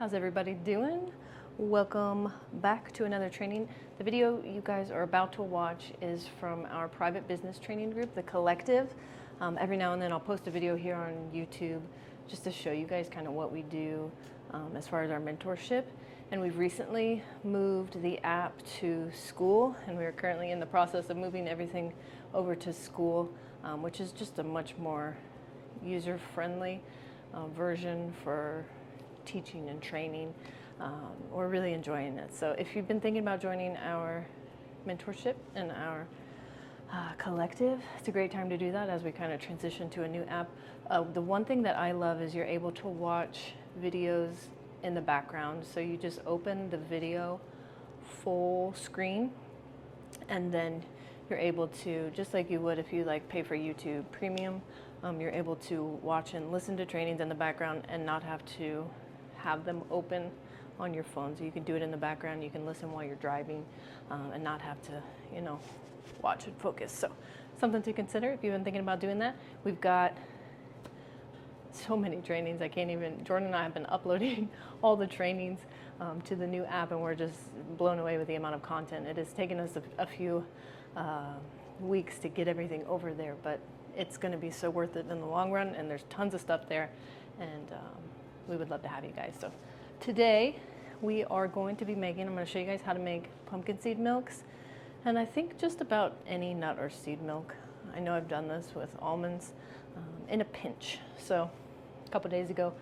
How's everybody doing? Welcome back to another training. The video you guys are about to watch is from our private business training group, The Collective. Every now and then I'll post a video here on YouTube just to show you guys kind of what we do as far as our mentorship. And we've recently moved the app to school, and we are currently in the process of moving everything over to school, which is just a much more user-friendly version for teaching and training. We're really enjoying it. So if you've been thinking about joining our mentorship and our collective, it's a great time to do that as we kind of transition to a new app. The one thing that I love is you're able to watch videos in the background. So you just open the video full screen, and then you're able to, just like you would if you pay for YouTube Premium, you're able to watch and listen to trainings in the background and not have to have them open on your phone. So you can do it in the background, you can listen while you're driving, and not have to, watch and focus. So something to consider if you've been thinking about doing that. We've got so many trainings, Jordan and I have been uploading all the trainings to the new app, and we're just blown away with the amount of content. It has taken us a few weeks to get everything over there, but it's going to be so worth it in the long run, and there's tons of stuff there, and we would love to have you guys. So today we are going to be I'm going to show you guys how to make pumpkin seed milks, and I think just about any nut or seed milk. I know I've done this with almonds in a pinch. So a couple days ago,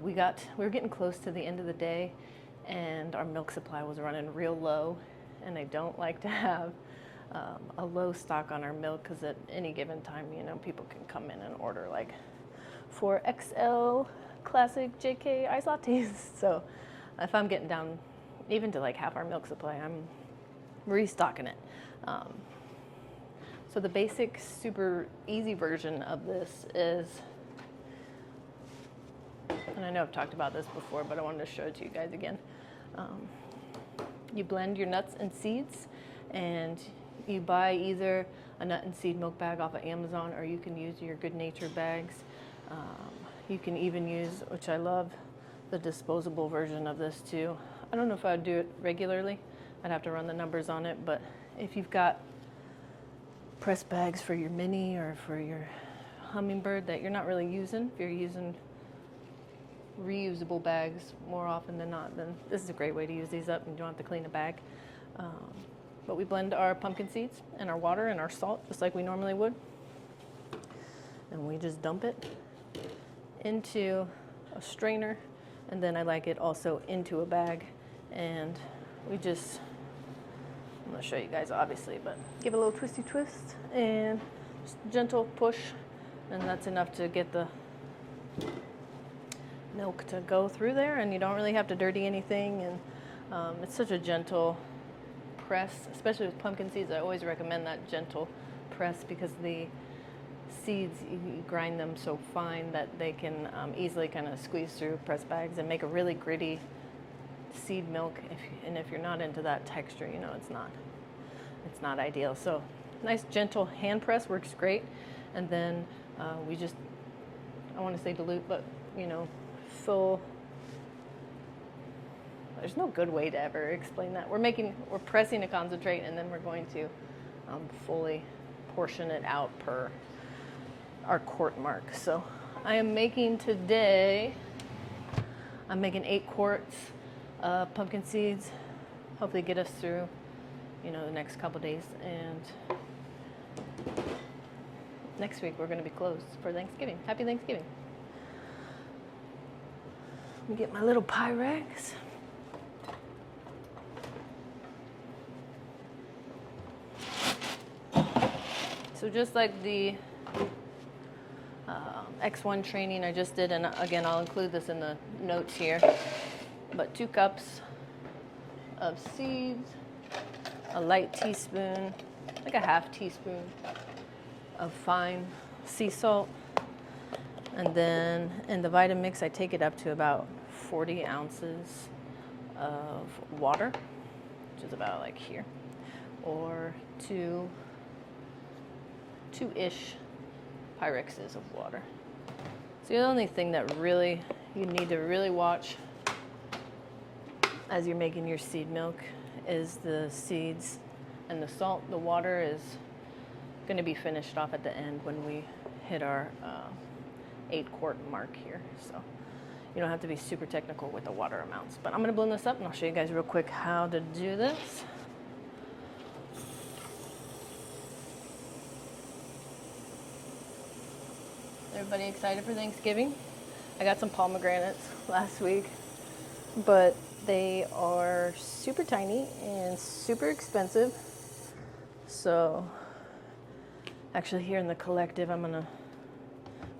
we were getting close to the end of the day, and our milk supply was running real low, and I don't like to have a low stock on our milk, because at any given time, people can come in and order 4 XL classic JK iced lattes. So if I'm getting down even to half our milk supply, I'm restocking it. So the basic, super easy version of this is, and I know I've talked about this before, but I wanted to show it to you guys again. You blend your nuts and seeds, and you buy either a nut and seed milk bag off of Amazon, or you can use your Goodnature bags. You can even use, which I love, the disposable version of this too. I don't know if I'd do it regularly. I'd have to run the numbers on it, but if you've got press bags for your mini or for your hummingbird that you're not really using, if you're using reusable bags more often than not, then this is a great way to use these up, and you don't have to clean a bag. But we blend our pumpkin seeds and our water and our salt just like we normally would, and we just dump it into a strainer, and then I like it also into a bag, and I'm going to show you guys obviously, but give it a little twisty twist and just gentle push, and that's enough to get the milk to go through there, and you don't really have to dirty anything, and it's such a gentle press, especially with pumpkin seeds. I always recommend that gentle press, because the seeds, you grind them so fine that they can easily kind of squeeze through press bags and make a really gritty seed milk. If you're not into that texture, it's not ideal. So nice gentle hand press works great, and then we just, I want to say dilute, but full. There's no good way to ever explain that. We're pressing a concentrate, and then we're going to fully portion it out per our quart mark. So I am making today, I'm making 8 quarts of pumpkin seeds, hopefully get us through, the next couple days. And next week we're going to be closed for Thanksgiving. Happy Thanksgiving. Let me get my little Pyrex. So just like the X1 training I just did, and again, I'll include this in the notes here, but 2 cups of seeds, a light teaspoon, a half teaspoon of fine sea salt, and then in the Vitamix, I take it up to about 40 ounces of water, which is about here, or two-ish Pyrexes of water. So the only thing that really you need to really watch as you're making your seed milk is the seeds and the salt. The water is going to be finished off at the end when we hit our 8-quart mark here. So you don't have to be super technical with the water amounts. But I'm going to blend this up and I'll show you guys real quick how to do this. Everybody excited for Thanksgiving? I got some pomegranates last week, but they are super tiny and super expensive. So actually here in the collective,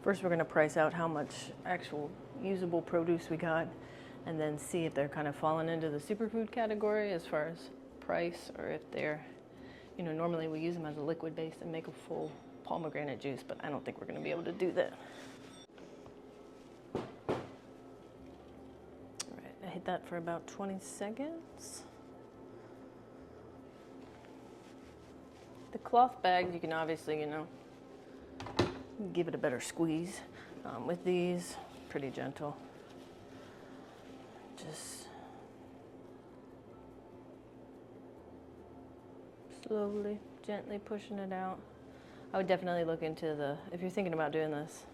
first we're gonna price out how much actual usable produce we got, and then see if they're kind of falling into the superfood category as far as price, or if they're, you know, normally we use them as a liquid base and make a full pomegranate juice, but I don't think we're gonna be able to do that. All right, I hit that for about 20 seconds. The cloth bags, you can obviously, you know, give it a better squeeze. With these, pretty gentle. Just slowly, gently pushing it out. I would definitely look into if you're thinking about doing this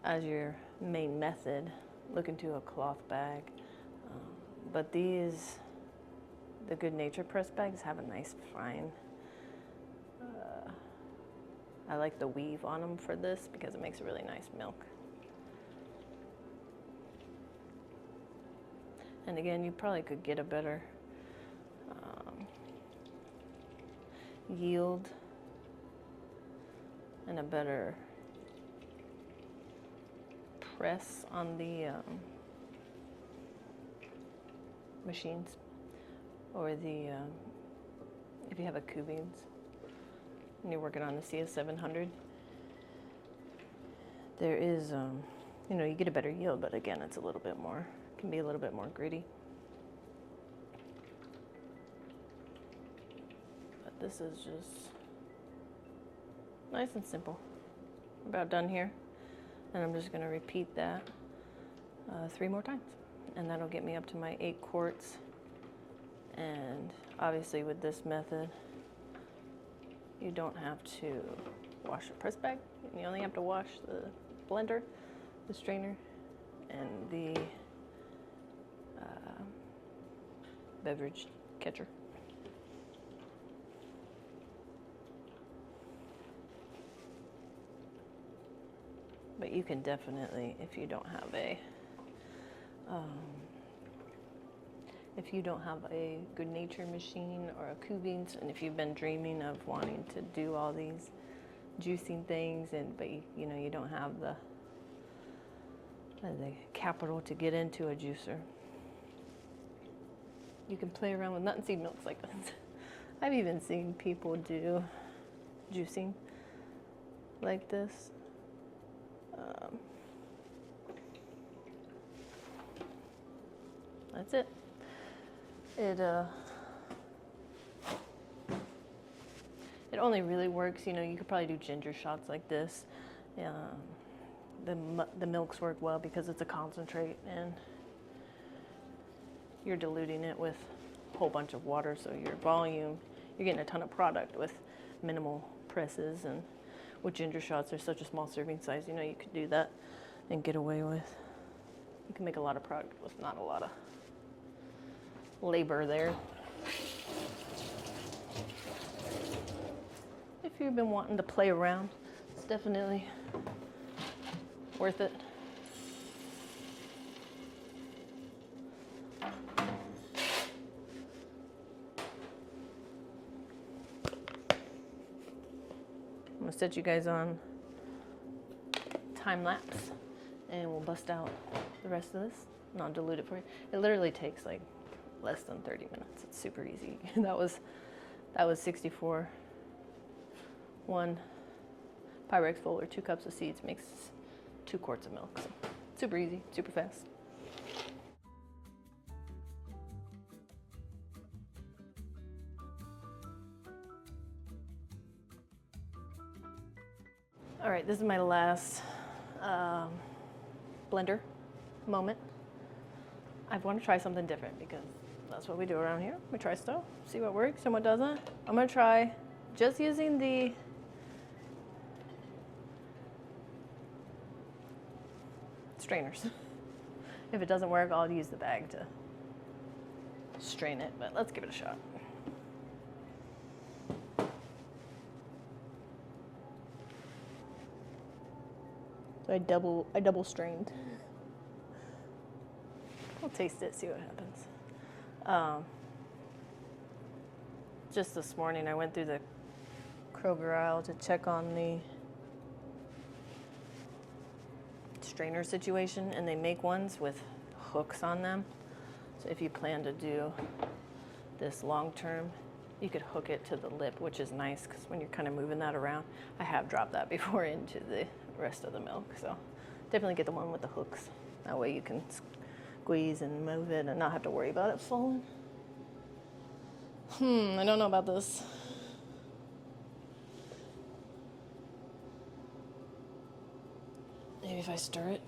as your main method, look into a cloth bag. But the Goodnature press bags have a nice fine. I like the weave on them for this because it makes a really nice milk. And again, you probably could get a better yield and a better press on the machines, or if you have a Cubines and you're working on the CS700, there is, you know, you get a better yield, but again, it's a little bit more, can be a little bit more gritty. But this is just nice and simple. We're about done here, and I'm just going to repeat that 3 more times, and that'll get me up to my 8 quarts. And obviously with this method, you don't have to wash the press bag. You only have to wash the blender, the strainer, and the beverage catcher. But you can definitely, if you don't have a Goodnature machine or a Cubines, and if you've been dreaming of wanting to do all these juicing things, but you know, you don't have the capital to get into a juicer, you can play around with nut and seed milks like this. I've even seen people do juicing like this. That's it. It only really works, you know, you could probably do ginger shots like this. The milks work well because it's a concentrate and you're diluting it with a whole bunch of water, so your volume, you're getting a ton of product with minimal presses. And with ginger shots, there's such a small serving size, you know, you could do that and get away with. You can make a lot of product with not a lot of labor there. If you've been wanting to play around, it's definitely worth it. I'm gonna set you guys on time lapse and we'll bust out the rest of this and I'll dilute it for you. It literally takes like less than 30 minutes. It's super easy. That was 64. 1 Pyrex full or 2 cups of seeds makes 2 quarts of milk. So super easy, super fast. All right, this is my last blender moment. I want to try something different because that's what we do around here. We try stuff, see what works and what doesn't. I'm going to try just using the strainers. If it doesn't work, I'll use the bag to strain it, but let's give it a shot. So I double strained. I'll taste it, see what happens. Just this morning I went through the Kroger aisle to check on the strainer situation, and they make ones with hooks on them. So if you plan to do this long term, you could hook it to the lip, which is nice because when you're kind of moving that around, I have dropped that before into the rest of the milk. So definitely get the one with the hooks. That way you can squeeze and move it and not have to worry about it falling. I don't know about this. Maybe if I stir it.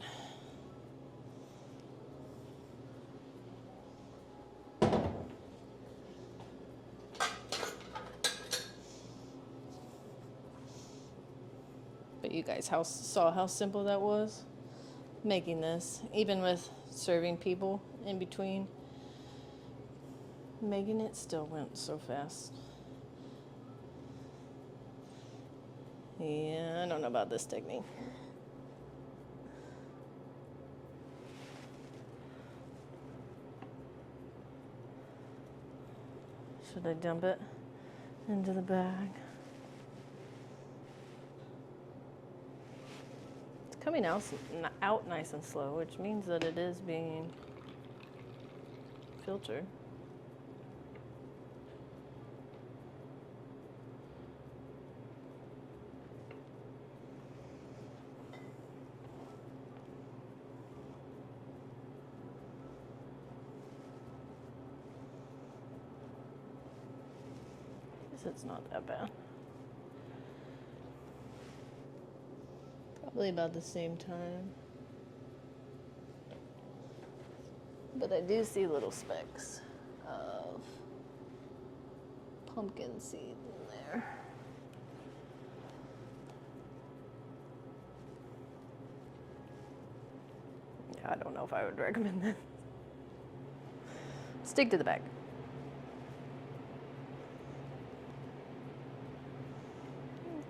But you guys saw how simple that was? Making this, even with serving people in between. Making it still went so fast. Yeah, I don't know about this technique. Should I dump it into the bag? It's coming out nice and slow, which means that it is being filtered. It's not that bad. Probably about the same time. But I do see little specks of pumpkin seed in there. Yeah, I don't know if I would recommend that. Stick to the bag.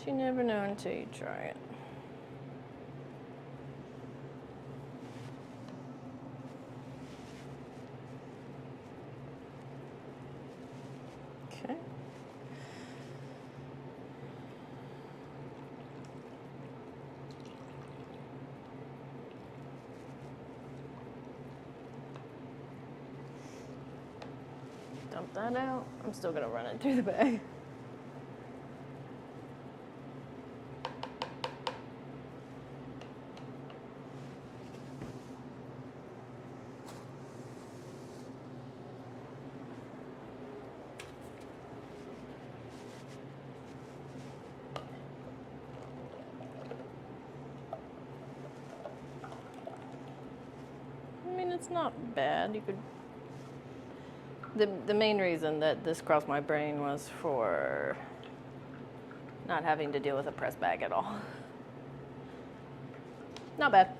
You never know until you try it. Okay. Dump that out. I'm still gonna run it through the bag. It's not bad. You could. The main reason that this crossed my brain was for not having to deal with a press bag at all. Not bad.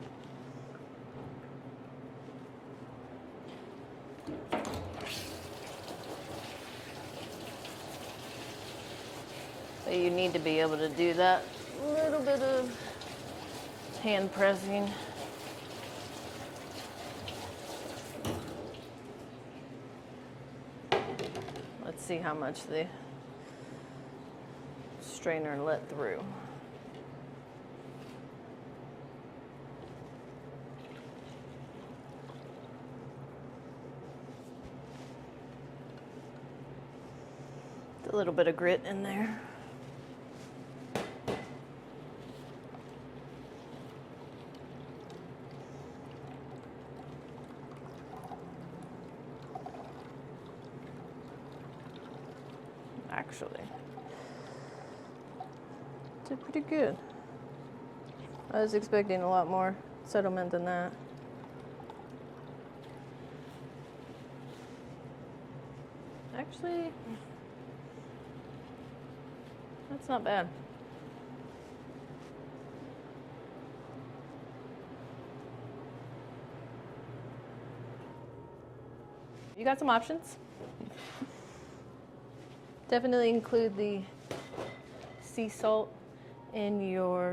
But you need to be able to do that little bit of hand pressing. Let's see how much the strainer let through. A little bit of grit in there. Actually, did pretty good. I was expecting a lot more settlement than that. Actually, that's not bad. You got some options. Definitely include the sea salt in your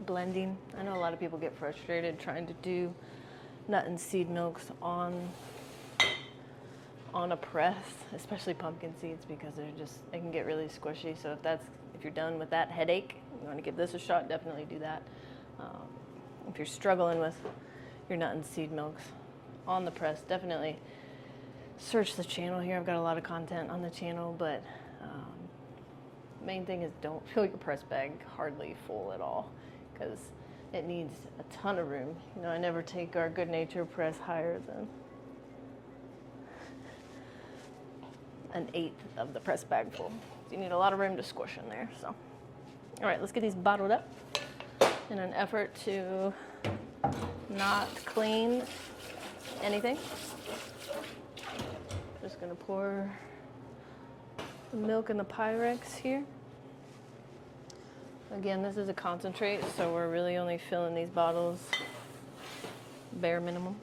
blending. I know a lot of people get frustrated trying to do nut and seed milks on a press, especially pumpkin seeds, because they can get really squishy. So if you're done with that headache, you want to give this a shot, definitely do that. If you're struggling with your nut and seed milks on the press, definitely search the channel here. I've got a lot of content on the channel, but main thing is don't fill your press bag hardly full at all, because it needs a ton of room. You know, I never take our Goodnature press higher than 1/8 of the press bag full. You need a lot of room to squish in there. So, all right, let's get these bottled up in an effort to not clean anything. Just gonna pour the milk in the Pyrex here. Again, this is a concentrate, so we're really only filling these bottles bare minimum.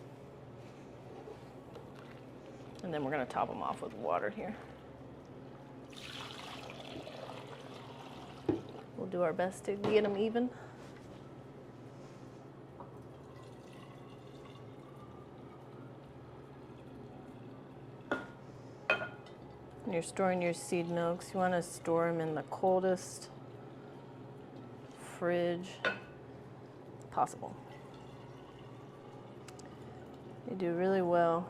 And then we're gonna top them off with water here. We'll do our best to get them even. When you're storing your seed milks, you want to store them in the coldest fridge possible. You do really well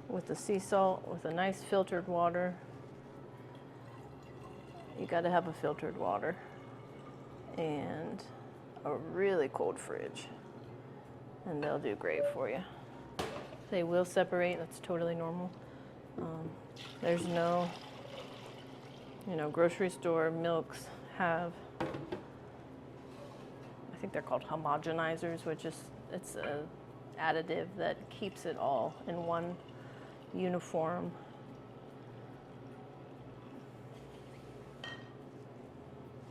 with the sea salt, with a nice filtered water. You got to have a filtered water and a really cold fridge, and they'll do great for you. They will separate, that's totally normal. There's no, grocery store milks have, I think they're called homogenizers, which is, it's a additive that keeps it all in one uniform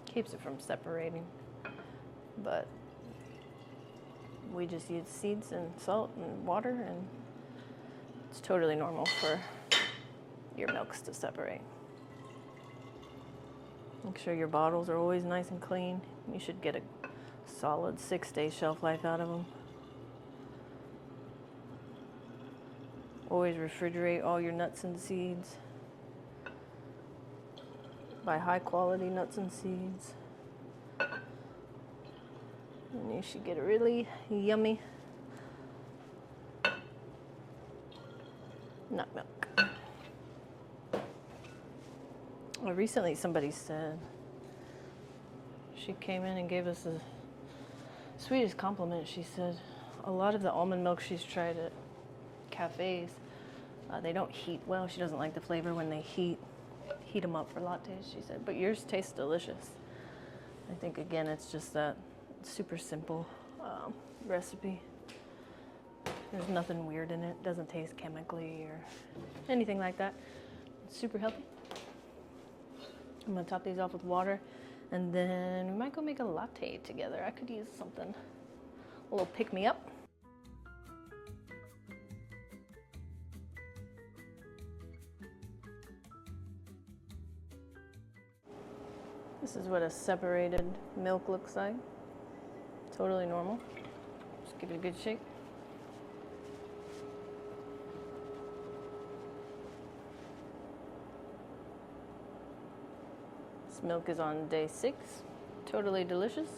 keeps it from separating. But we just use seeds and salt and water, and it's totally normal for your milks to separate. Make sure your bottles are always nice and clean. You should get a solid 6-day shelf life out of them. Always refrigerate all your nuts and seeds. Buy high quality nuts and seeds. And you should get a really yummy nut milk. Well, recently somebody said, she came in and gave us the sweetest compliment. She said a lot of the almond milk she's tried at cafes, they don't heat well. She doesn't like the flavor when they heat them up for lattes, she said, but yours tastes delicious. I think, again, it's just that super simple recipe. There's nothing weird in it. It doesn't taste chemically or anything like that. It's super healthy. I'm gonna top these off with water, and then we might go make a latte together. I could use something, a little pick-me-up. This is what a separated milk looks like. Totally normal. Just give it a good shake. This milk is on day 6. Totally delicious.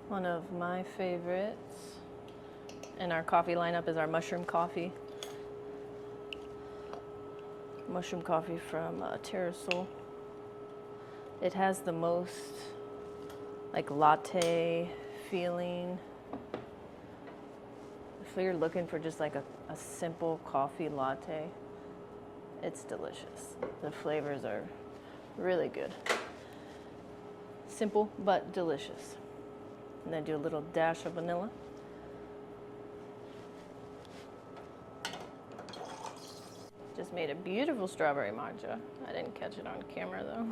One of my favorites in our coffee lineup is our mushroom coffee. Mushroom coffee from Terrasol. It has the most like latte feeling. if you're looking for just like a simple coffee latte, it's delicious. The flavors are really good. Simple but delicious. And then do a little dash of vanilla. Just made a beautiful strawberry matcha. I didn't catch it on camera though.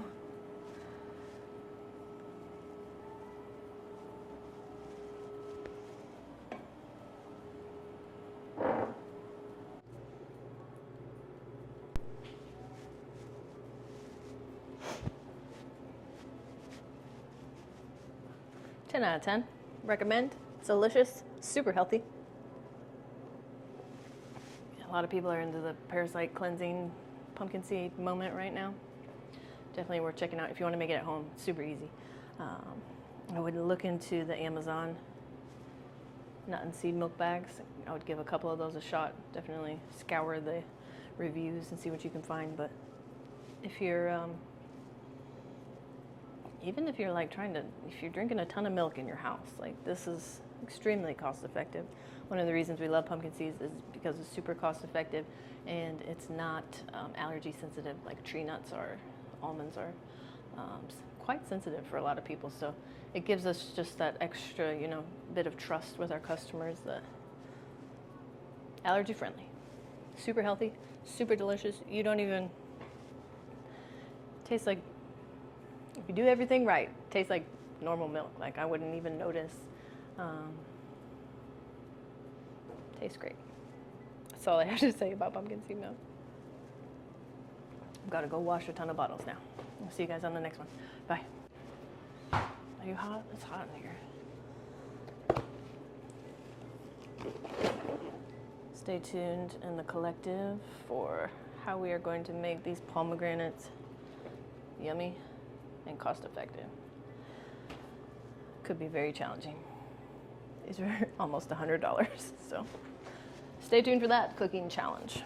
Ten out of 10. Recommend. It's delicious, super healthy. A lot of people are into the parasite cleansing pumpkin seed moment right now. Definitely worth checking out if you want to make it at home. It's super easy. I would look into the Amazon nut and seed milk bags. I would give a couple of those a shot. Definitely scour the reviews and see what you can find. But if you're even if you're like if you're drinking a ton of milk in your house, like this is extremely cost effective. One of the reasons we love pumpkin seeds is because it's super cost effective and it's not allergy sensitive like tree nuts or almonds are quite sensitive for a lot of people. So it gives us just that extra, bit of trust with our customers that allergy friendly, super healthy, super delicious. You don't even taste like, if you do everything right, it tastes like normal milk. Like I wouldn't even notice. Tastes great. That's all I have to say about pumpkin seed milk. I've got to go wash a ton of bottles now. I'll see you guys on the next one. Bye. Are you hot? It's hot in here. Stay tuned in the collective for how we are going to make these pomegranates yummy and cost effective. Could be very challenging. These are almost $100, so stay tuned for that cooking challenge.